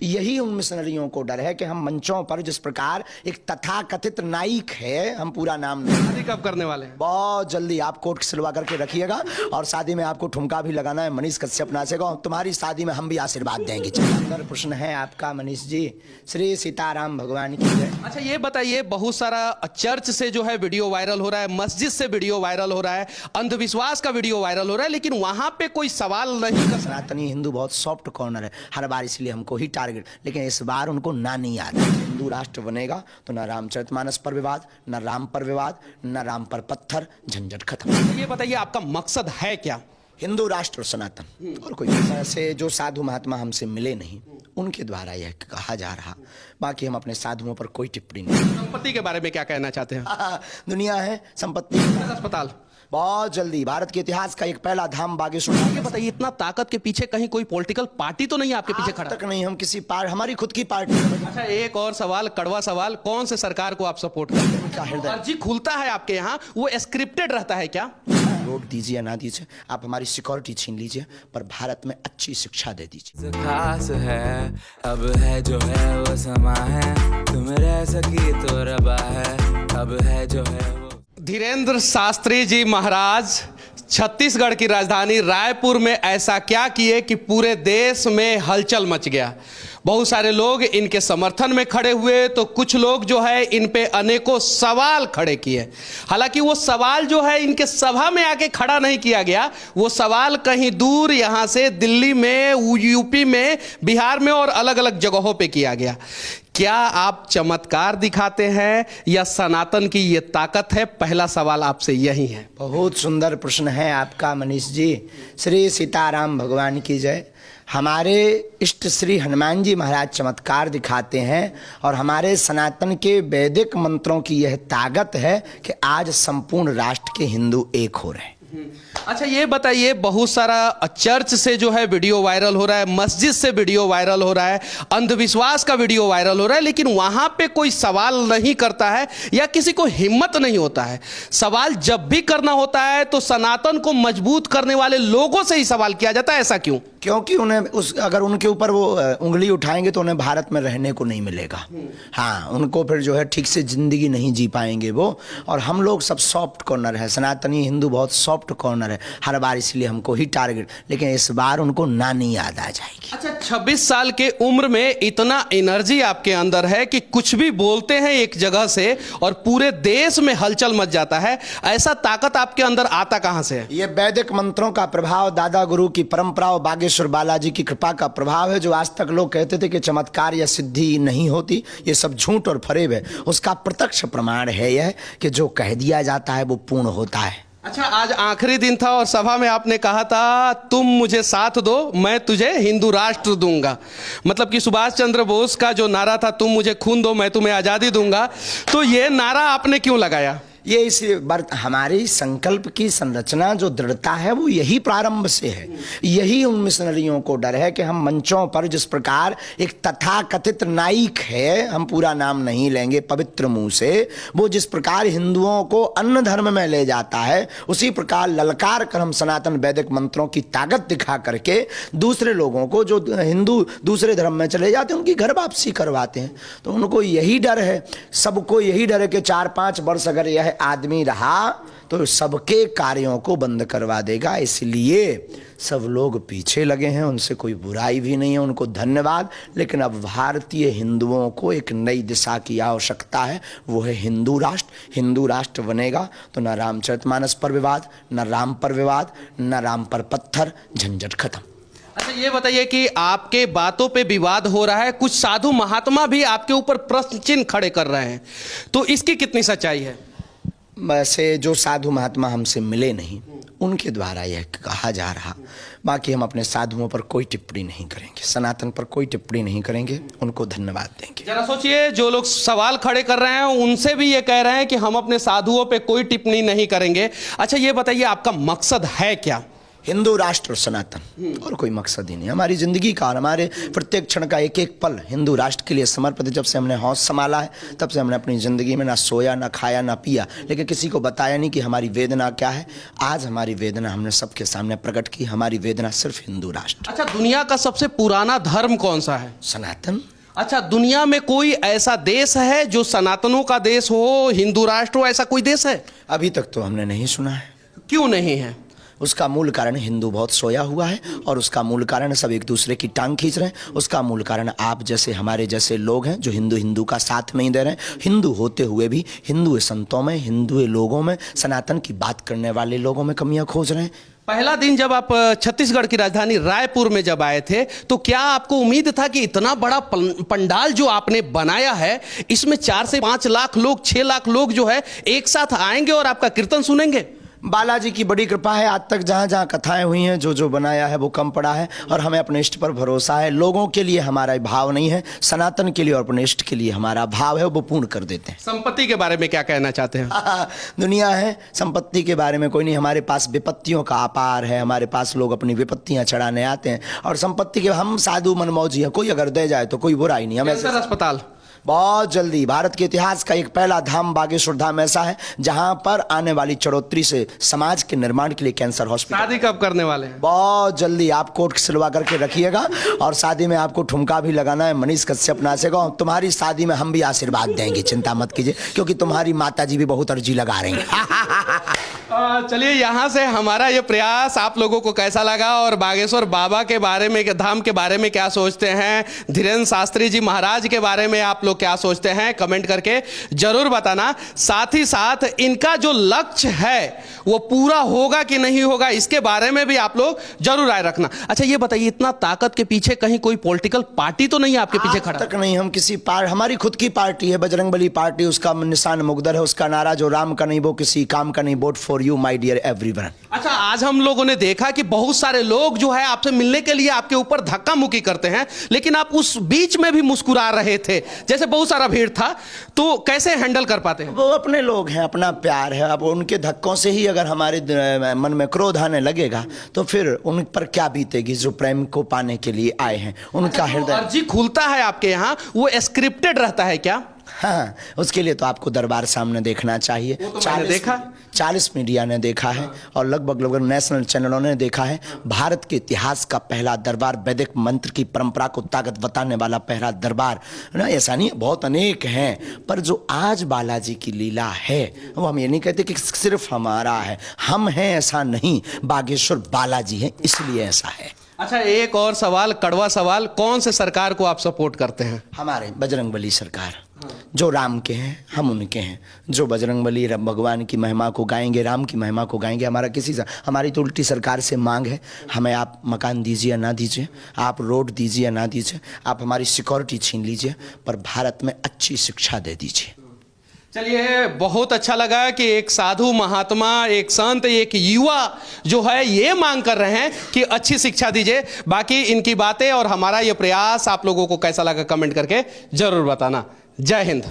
यही उन मिशनरियों को डर है कि हम मंचों पर जिस प्रकार एक तथाकथित नाइक है, हम पूरा नाम नहीं, शादी कब करने वाले हैं? बहुत जल्दी आप कोट सिलवा करके रखिएगा और शादी में आपको ठुमका भी लगाना है। मनीष कश्यप नाचेगा और तुम्हारी शादी में हम भी आशीर्वाद देंगे। सुंदर प्रश्न है आपका मनीष जी। श्री सीताराम भगवान की जय। अच्छा ये बताइए, बहुत सारा चर्च से जो है वीडियो वायरल हो रहा है, मस्जिद से वीडियो वायरल हो रहा है, अंधविश्वास का वीडियो वायरल हो रहा है, लेकिन वहां पे कोई सवाल नहीं कर। सनातनी हिंदू बहुत सॉफ्ट कॉर्नर है हर बार, इसलिए हमको ही टारगेट, लेकिन इस बार उनको ना नहीं याद है। हिंदू राष्ट्र बनेगा तो न रामचरितमानस पर विवाद, न राम पर विवाद, न राम पर पत्थर, झंझट खत्म। ये बताइए आपका मकसद है क्या? हिंदू राष्ट्र और सनातन, और कोई ऐसे जो साधु महात्मा हमसे मिले नहीं उनके द्वारा यह कहा जा रहा। बाकी हम अपने साधुओं पर कोई टिप्पणी नहीं। संपत्ति के बारे में क्या कहना चाहते हैं? दुनिया है संपत्ति। अस्पताल बहुत जल्दी भारत के इतिहास का एक पहला धाम बागेश्वर। ये बताइए, इतना ताकत के पीछे कहीं कोई पॉलिटिकल पार्टी तो नहीं आपके पीछे खड़ा? तक नहीं, हम किसी हमारी खुद की पार्टी। अच्छा एक और सवाल, कड़वा सवाल, कौन से सरकार को आप सपोर्ट करते हैं? अर्जी खुलता है आपके यहाँ, वो स्क्रिप्टेड रहता है क्या? वोट दीजिए ना दीजिए, आप हमारी सिक्योरिटी छीन लीजिए, पर भारत में अच्छी शिक्षा दे दीजिए। खास है अब है जो है वो समा है, तुम रह सकी तो रबा है, अब है जो है वो। धीरेन्द्र शास्त्री जी महाराज छत्तीसगढ़ की राजधानी रायपुर में ऐसा क्या किए कि पूरे देश में हलचल मच गया। बहुत सारे लोग इनके समर्थन में खड़े हुए, तो कुछ लोग जो है इन पे अनेकों सवाल खड़े किए। हालांकि वो सवाल जो है इनके सभा में आके खड़ा नहीं किया गया, वो सवाल कहीं दूर यहाँ से दिल्ली में, यूपी में, बिहार में और अलग अलग जगहों पे किया गया। क्या आप चमत्कार दिखाते हैं या सनातन की ये ताकत है? पहला सवाल आपसे यही है। बहुत सुंदर प्रश्न है आपका मनीष जी। श्री सीताराम भगवान की जय। हमारे इष्ट श्री हनुमान जी महाराज चमत्कार दिखाते हैं और हमारे सनातन के वैदिक मंत्रों की यह ताकत है कि आज संपूर्ण राष्ट्र के हिंदू एक हो रहे हैं। अच्छा ये बताइए, बहुत सारा चर्च से जो है वीडियो वायरल हो रहा है, मस्जिद से वीडियो वायरल हो रहा है, अंधविश्वास का वीडियो वायरल हो रहा है, लेकिन वहां पे कोई सवाल नहीं करता है या किसी को हिम्मत नहीं होता है। सवाल जब भी करना होता है तो सनातन को मजबूत करने वाले लोगों से ही सवाल किया जाता है। ऐसा क्यों? क्योंकि उन्हें अगर उनके ऊपर वो उंगली उठाएंगे तो उन्हें भारत में रहने को नहीं मिलेगा। हाँ, उनको फिर जो है ठीक से जिंदगी नहीं जी पाएंगे वो। और हम लोग सब सॉफ्ट कॉर्नर है, सनातनी हिंदू बहुत सॉफ्ट कॉर्नर है हर बार, इसलिए हमको ही टारगेट, लेकिन इस बार उनको नानी याद आ जाएगी। अच्छा 26 साल के उम्र में इतना एनर्जी आपके अंदर है कि कुछ भी बोलते हैं एक जगह से और पूरे देश में हलचल मच जाता है। ऐसा ताकत आपके अंदर आता कहां से है? ये वैदिक मंत्रों का प्रभाव, दादा गुरु की परंपरा और बागेश्वर बालाजी की कृपा का प्रभाव है। जो आज तक लोग कहते थे कि चमत्कार या सिद्धि नहीं होती, ये सब झूठ और फरेब है, उसका प्रत्यक्ष प्रमाण है यह कि जो कह दिया जाता है वो पूर्ण होता है। अच्छा आज आखिरी दिन था और सभा में आपने कहा था तुम मुझे साथ दो मैं तुझे हिंदू राष्ट्र दूंगा। मतलब कि सुभाष चंद्र बोस का जो नारा था, तुम मुझे खून दो मैं तुम्हें आज़ादी दूंगा, तो ये नारा आपने क्यों लगाया? ये इस हमारी संकल्प की संरचना जो दृढ़ता है वो यही प्रारंभ से है। यही उन मिशनरियों को डर है कि हम मंचों पर जिस प्रकार एक तथाकथित नाइक है, हम पूरा नाम नहीं लेंगे पवित्र मुंह से, वो जिस प्रकार हिंदुओं को अन्य धर्म में ले जाता है, उसी प्रकार ललकार कर हम सनातन वैदिक मंत्रों की ताकत दिखा करके दूसरे लोगों को, जो हिंदू दूसरे धर्म में चले जाते हैं, उनकी घर वापसी करवाते हैं। तो उनको यही डर है, सबको यही डर है कि 4-5 वर्ष अगर यह आदमी रहा तो सबके कार्यों को बंद करवा देगा। इसलिए सब लोग पीछे लगे हैं, उनसे कोई बुराई भी नहीं है, उनको धन्यवाद। लेकिन अब भारतीय हिंदुओं को एक नई दिशा की आवश्यकता है, वो है हिंदू राष्ट्र। हिंदू राष्ट्र बनेगा तो न रामचरितमानस पर विवाद, न राम पर विवाद, न राम पर पत्थर, झंझट खत्म। अच्छा ये बताइए कि आपके बातों पे विवाद हो रहा है, कुछ साधु महात्मा भी आपके ऊपर प्रश्न चिन्ह खड़े कर रहे हैं, तो इसकी कितनी सच्चाई है? वैसे जो साधु महात्मा हमसे मिले नहीं उनके द्वारा यह कहा जा रहा। बाकी हम अपने साधुओं पर कोई टिप्पणी नहीं करेंगे, सनातन पर कोई टिप्पणी नहीं करेंगे, उनको धन्यवाद देंगे। जरा सोचिए, जो लोग सवाल खड़े कर रहे हैं उनसे भी ये कह रहे हैं कि हम अपने साधुओं पे कोई टिप्पणी नहीं करेंगे। अच्छा ये बताइए आपका मकसद है क्या? हिंदू राष्ट्र और सनातन, और कोई मकसद ही नहीं। हमारी जिंदगी का और हमारे प्रत्येक क्षण का एक एक पल हिंदू राष्ट्र के लिए समर्पित है। जब से हमने होश संभाला है तब से हमने अपनी जिंदगी में ना सोया, ना खाया, ना पिया, लेकिन किसी को बताया नहीं कि हमारी वेदना क्या है। आज हमारी वेदना हमने सबके सामने प्रकट की। हमारी वेदना सिर्फ हिंदू राष्ट्र। अच्छा, दुनिया का सबसे पुराना धर्म कौन सा है? सनातन। अच्छा, दुनिया में कोई ऐसा देश है जो सनातनों का देश हो, हिंदू राष्ट्र हो, ऐसा कोई देश है? अभी तक तो हमने नहीं सुना है। क्यों नहीं है? उसका मूल कारण हिंदू बहुत सोया हुआ है, और उसका मूल कारण सब एक दूसरे की टांग खींच रहे हैं। उसका मूल कारण आप जैसे, हमारे जैसे लोग हैं जो हिंदू का साथ नहीं दे रहे हैं। हिंदू होते हुए भी हिंदू संतों में, हिंदू लोगों में, सनातन की बात करने वाले लोगों में कमियां खोज रहे हैं। पहला दिन जब आप छत्तीसगढ़ की राजधानी रायपुर में जब आए थे, तो क्या आपको उम्मीद था कि इतना बड़ा पंडाल जो आपने बनाया है, इसमें 4 से 5 लाख लोग, 6 लाख लोग जो है एक साथ आएंगे और आपका कीर्तन सुनेंगे? बालाजी की बड़ी कृपा है। आज तक जहाँ जहाँ कथाएं हुई हैं, जो जो बनाया है वो कम पड़ा है, और हमें अपने इष्ट पर भरोसा है। लोगों के लिए हमारा भाव नहीं है, सनातन के लिए और अपने इष्ट के लिए हमारा भाव है, वो पूर्ण कर देते हैं। संपत्ति के बारे में क्या कहना चाहते हैं? दुनिया है, संपत्ति के बारे में कोई नहीं। हमारे पास विपत्तियों का अपार है। हमारे पास लोग अपनी विपत्तियां चढ़ाने आते हैं, और संपत्ति के हम साधु मनमौजी हैं। कोई अगर दे जाए तो कोई बुरा ही नहीं। हमें अस्पताल बहुत जल्दी, भारत के इतिहास का एक पहला धाम बागेश्वर धाम ऐसा है जहां पर आने वाली चढ़ोतरी से समाज के निर्माण के लिए कैंसर हॉस्पिटल। शादी कब करने वाले हैं? बहुत जल्दी। आप कोट सिलवा करके रखिएगा, और शादी में आपको ठुमका भी लगाना है। मनीष कश्यप नाचेगा। तुम्हारी शादी में हम भी आशीर्वाद देंगे, चिंता मत कीजिए, क्योंकि तुम्हारी माता जी भी बहुत अर्जी लगा रही हैं। चलिए, यहाँ से हमारा ये प्रयास आप लोगों को कैसा लगा, और बागेश्वर बाबा के बारे में, धाम के बारे में क्या सोचते हैं, धीरेन्द्र शास्त्री जी महाराज के बारे में आप लोग क्या सोचते हैं, कमेंट करके जरूर बताना। साथ ही साथ इनका जो लक्ष्य है वो पूरा होगा कि नहीं होगा, इसके बारे में भी आप लोग जरूर राय रखना। अच्छा, ये बताइए, इतना ताकत के पीछे कहीं कोई पॉलिटिकल पार्टी तो नहीं आपके पीछे खड़ा? तक नहीं। हम किसी हमारी खुद की पार्टी है, बजरंगबली पार्टी। उसका निशान मुगदर है। उसका नारा जो राम का नहीं वो किसी काम का नहीं, vote for you my dear everyone. अच्छा, आज हम लोगों ने देखा कि बहुत सारे लोग जो है आपसे मिलने के लिए आपके ऊपर धक्का मुक्की करते हैं, लेकिन आप उस बीच में भी मुस्कुरा रहे थे, जैसे बहुत सारा भीड़ था। तो कैसे हैंडल कर पाते हैं? वो अपने लोग हैं, अपना प्यार है। अब उनके धक्कों से ही अगर हमारे मन में क्रोध आने लगेगा तो फिर उन पर क्या बीतेगी जो प्रेम को पाने के लिए आए हैं। उनका हृदय अर्जी खुलता है आपके यहाँ, वो स्क्रिप्टेड रहता है क्या? हाँ, उसके लिए तो आपको दरबार सामने देखना चाहिए। 40 मीडिया ने देखा है, और लगभग नेशनल चैनलों ने देखा है। भारत के इतिहास का पहला दरबार, वैदिक मंत्र की परंपरा को ताकत बताने वाला पहला दरबार ना। ऐसा नहीं, बहुत अनेक हैं, पर जो आज बालाजी की लीला है वो हम ये नहीं कहते कि सिर्फ हमारा है। हम हैं ऐसा नहीं, बागेश्वर बालाजी हैं इसलिए ऐसा है। अच्छा, एक और सवाल, कड़वा सवाल, कौन से सरकार को आप सपोर्ट करते हैं? हमारे बजरंगबली सरकार। जो राम के हैं हम उनके हैं। जो बजरंगबली भगवान की महिमा को गाएंगे, राम की महिमा को गाएंगे। हमारी तो उल्टी सरकार से मांग है, हमें आप मकान दीजिए या ना दीजिए, आप रोड दीजिए या ना दीजिए, आप हमारी सिक्योरिटी छीन लीजिए, पर भारत में अच्छी शिक्षा दे दीजिए। चलिए, बहुत अच्छा लगा कि एक साधु महात्मा, एक संत, एक युवा जो है ये मांग कर रहे हैं कि अच्छी शिक्षा दीजिए। बाकी इनकी बातें और हमारा ये प्रयास आप लोगों को कैसा लगा, कमेंट करके जरूर बताना। जय हिंद।